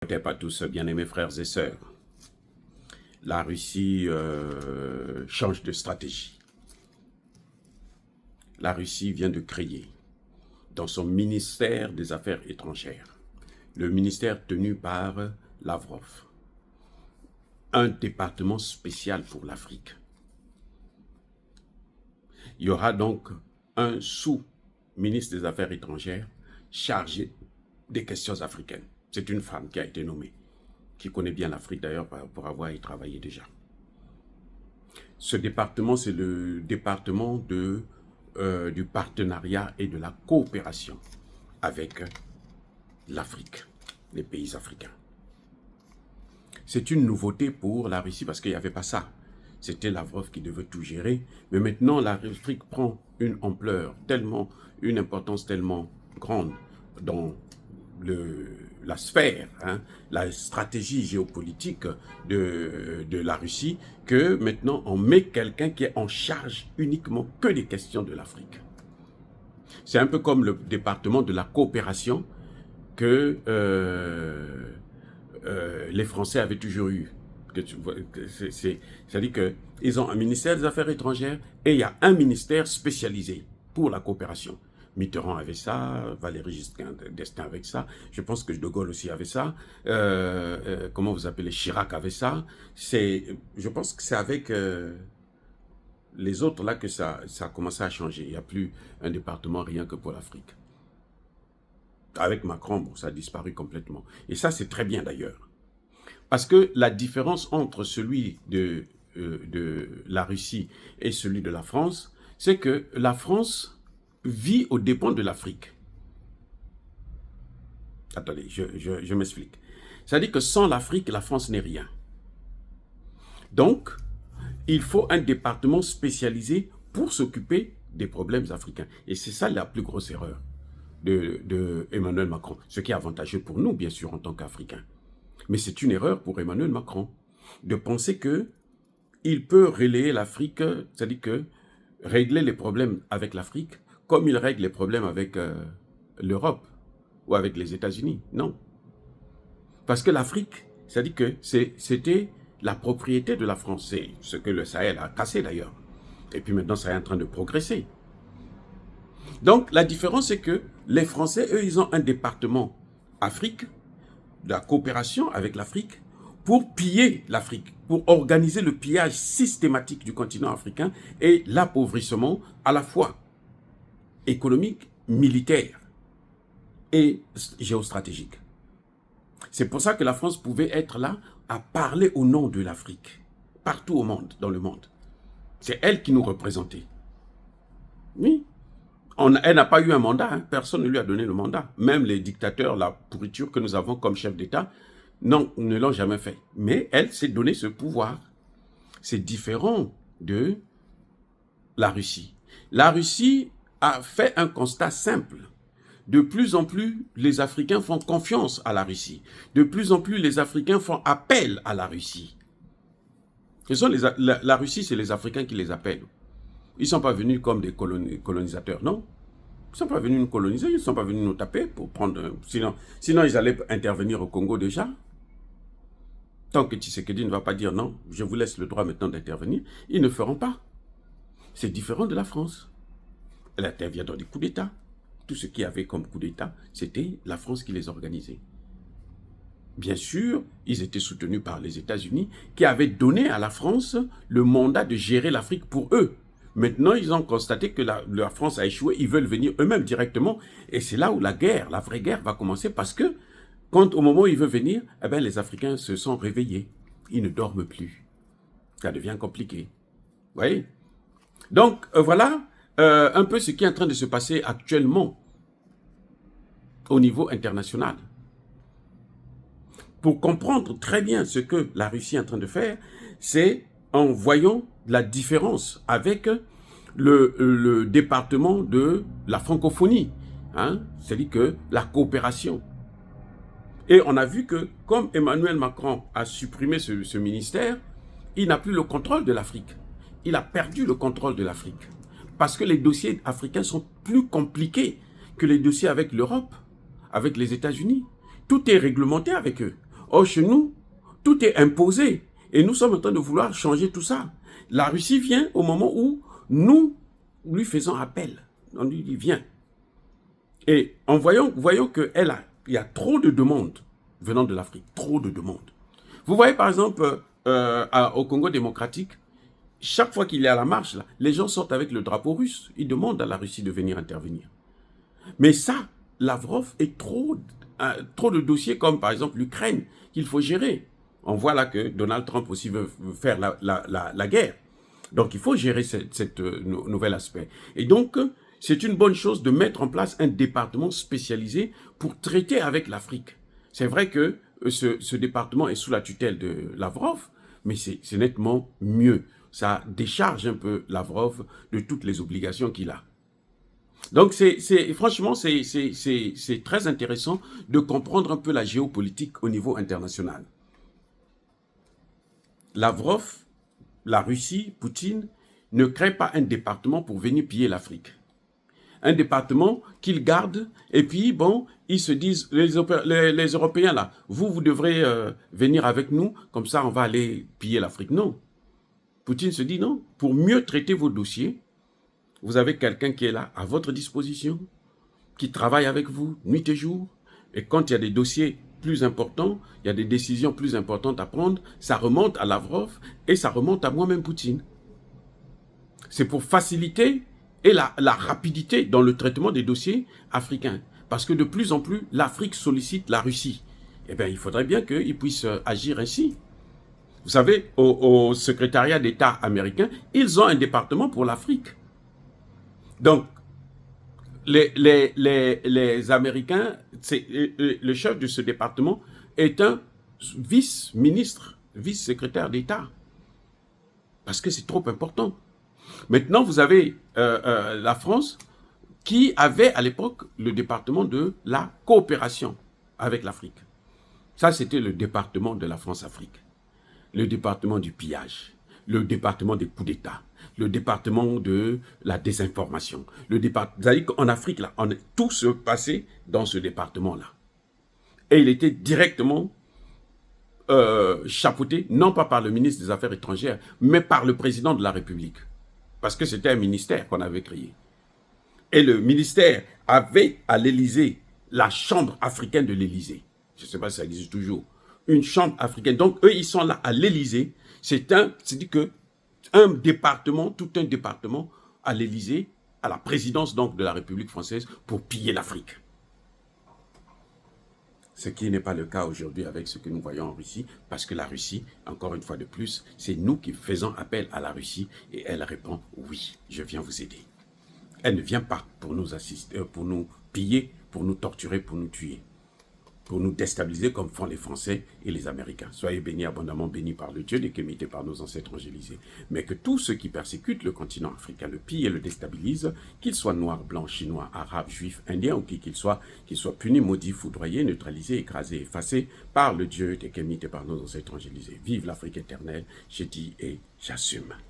Peut-être pas tous, bien-aimés frères et sœurs. La Russie change de stratégie. La Russie vient de créer, dans son ministère des Affaires étrangères, le ministère tenu par Lavrov, un département spécial pour l'Afrique. Il y aura donc un sous-ministre des Affaires étrangères chargé des questions africaines. C'est une femme qui a été nommée, qui connaît bien l'Afrique d'ailleurs pour avoir y travaillé déjà. Ce département, c'est le département du partenariat et de la coopération avec l'Afrique, les pays africains. C'est une nouveauté pour la Russie parce qu'il n'y avait pas ça. C'était Lavrov qui devait tout gérer. Mais maintenant, l'Afrique prend une ampleur tellement, une importance tellement grande dans la sphère, la stratégie géopolitique de la Russie, que maintenant on met quelqu'un qui est en charge uniquement que des questions de l'Afrique. C'est un peu comme le département de la coopération que les Français avaient toujours eu. C'est-à-dire qu'ils ont un ministère des Affaires étrangères et il y a un ministère spécialisé pour la coopération. Mitterrand avait ça, Valéry Giscard d'Estaing avec ça, je pense que De Gaulle aussi avait ça, comment vous appelez, Chirac avait ça. Je pense que c'est avec les autres là que ça a commencé à changer. Il n'y a plus un département rien que pour l'Afrique. Avec Macron, bon, ça a disparu complètement. Et ça, c'est très bien d'ailleurs. Parce que la différence entre celui de la Russie et celui de la France, c'est que la France vit aux dépens de l'Afrique. Attendez, je m'explique. C'est-à-dire que sans l'Afrique, la France n'est rien. Donc, il faut un département spécialisé pour s'occuper des problèmes africains. Et c'est ça la plus grosse erreur de Emmanuel Macron. Ce qui est avantageux pour nous, bien sûr, en tant qu'Africains. Mais c'est une erreur pour Emmanuel Macron de penser qu'il peut relayer l'Afrique, c'est-à-dire que régler les problèmes avec l'Afrique comme il règle les problèmes avec l'Europe ou avec les États-Unis. Non. Parce que l'Afrique, c'est-à-dire que c'était la propriété de la France. C'est ce que le Sahel a cassé d'ailleurs. Et puis maintenant, ça est en train de progresser. Donc, la différence, c'est que les Français, eux, ils ont un département Afrique, de la coopération avec l'Afrique, pour piller l'Afrique, pour organiser le pillage systématique du continent africain et l'appauvrissement à la fois économique, militaire et géostratégique. C'est pour ça que la France pouvait être là à parler au nom de l'Afrique, partout au monde, dans le monde. C'est elle qui nous représentait. Oui. Elle n'a pas eu un mandat, personne ne lui a donné le mandat. Même les dictateurs, la pourriture que nous avons comme chef d'État, non, ne l'ont jamais fait. Mais elle s'est donné ce pouvoir. C'est différent de la Russie. La Russie a fait un constat simple. De plus en plus, les Africains font confiance à la Russie. De plus en plus, les Africains font appel à la Russie. La Russie, c'est les Africains qui les appellent. Ils ne sont pas venus comme des colonisateurs, non. Ils ne sont pas venus nous coloniser, ils ne sont pas venus nous taper pour prendre... Sinon, ils allaient intervenir au Congo déjà. Tant que Tshisekedi ne va pas dire non, je vous laisse le droit maintenant d'intervenir, ils ne feront pas. C'est différent de la France. Elle intervient dans des coups d'État. Tout ce qu'il y avait comme coup d'État, c'était la France qui les organisait. Bien sûr, ils étaient soutenus par les États-Unis qui avaient donné à la France le mandat de gérer l'Afrique pour eux. Maintenant, ils ont constaté que la France a échoué, ils veulent venir eux-mêmes directement. Et c'est là où la guerre, la vraie guerre va commencer parce que, au moment où ils veulent venir, eh bien, les Africains se sont réveillés. Ils ne dorment plus. Ça devient compliqué. Vous voyez? Donc, voilà un peu ce qui est en train de se passer actuellement au niveau international. Pour comprendre très bien ce que la Russie est en train de faire, c'est en voyant la différence avec le département de la francophonie, c'est-à-dire que la coopération. Et on a vu que, comme Emmanuel Macron a supprimé ce ministère, il n'a plus le contrôle de l'Afrique. Il a perdu le contrôle de l'Afrique. Parce que les dossiers africains sont plus compliqués que les dossiers avec l'Europe, avec les États-Unis. Tout est réglementé avec eux. Or, chez nous, tout est imposé. Et nous sommes en train de vouloir changer tout ça. La Russie vient au moment où nous lui faisons appel. On lui dit, viens. Et en voyant qu'il y a trop de demandes venant de l'Afrique, trop de demandes. Vous voyez par exemple au Congo démocratique, chaque fois qu'il y a la marche, là, les gens sortent avec le drapeau russe. Ils demandent à la Russie de venir intervenir. Mais ça, Lavrov est trop de dossiers comme par exemple l'Ukraine qu'il faut gérer. On voit là que Donald Trump aussi veut faire la guerre. Donc il faut gérer cette nouvel aspect. Et donc, c'est une bonne chose de mettre en place un département spécialisé pour traiter avec l'Afrique. C'est vrai que ce département est sous la tutelle de Lavrov, mais c'est nettement mieux. Ça décharge un peu Lavrov de toutes les obligations qu'il a. Donc, franchement, c'est très intéressant de comprendre un peu la géopolitique au niveau international. Lavrov, la Russie, Poutine, ne crée pas un département pour venir piller l'Afrique. Un département qu'ils gardent, et puis, bon, ils se disent, les Européens, là, vous devrez venir avec nous, comme ça, on va aller piller l'Afrique. Non. Poutine se dit, non, pour mieux traiter vos dossiers, vous avez quelqu'un qui est là, à votre disposition, qui travaille avec vous, nuit et jour, et quand il y a des dossiers plus importants, il y a des décisions plus importantes à prendre, ça remonte à Lavrov, et ça remonte à moi-même, Poutine. C'est pour faciliter et la rapidité dans le traitement des dossiers africains. Parce que de plus en plus, l'Afrique sollicite la Russie. Eh bien, il faudrait bien qu'ils puissent agir ainsi. Vous savez, au secrétariat d'État américain, ils ont un département pour l'Afrique. Donc, les Américains, le chef de ce département est un vice-ministre, vice-secrétaire d'État. Parce que c'est trop important. Maintenant, vous avez la France qui avait à l'époque le département de la coopération avec l'Afrique. Ça, c'était le département de la France-Afrique. Le département du pillage, le département des coups d'État, le département de la désinformation. C'est-à-dire qu'en Afrique, là, tout se passait dans ce département-là. Et il était directement chapeauté, non pas par le ministre des Affaires étrangères, mais par le président de la République. Parce que c'était un ministère qu'on avait créé. Et le ministère avait à l'Élysée la chambre africaine de l'Élysée. Je ne sais pas si ça existe toujours. Une chambre africaine. Donc, eux, ils sont là à l'Élysée. C'est-à-dire qu'un département, tout un département à l'Élysée, à la présidence donc de la République française, pour piller l'Afrique. Ce qui n'est pas le cas aujourd'hui avec ce que nous voyons en Russie, parce que la Russie, encore une fois de plus, c'est nous qui faisons appel à la Russie et elle répond « oui, je viens vous aider ». Elle ne vient pas pour nous assister, pour nous piller, pour nous torturer, pour nous tuer, pour nous déstabiliser comme font les Français et les Américains. Soyez bénis, abondamment bénis par le Dieu des Kémités, par nos ancêtres angélisés. Mais que tous ceux qui persécutent le continent africain, le pillent et le déstabilisent, qu'ils soient noirs, blancs, chinois, arabes, juifs, indiens ou qui qu'ils soient punis, maudits, foudroyés, neutralisés, écrasés, effacés par le Dieu des Kémités, par nos ancêtres angélisés. Vive l'Afrique éternelle, j'ai dit et j'assume.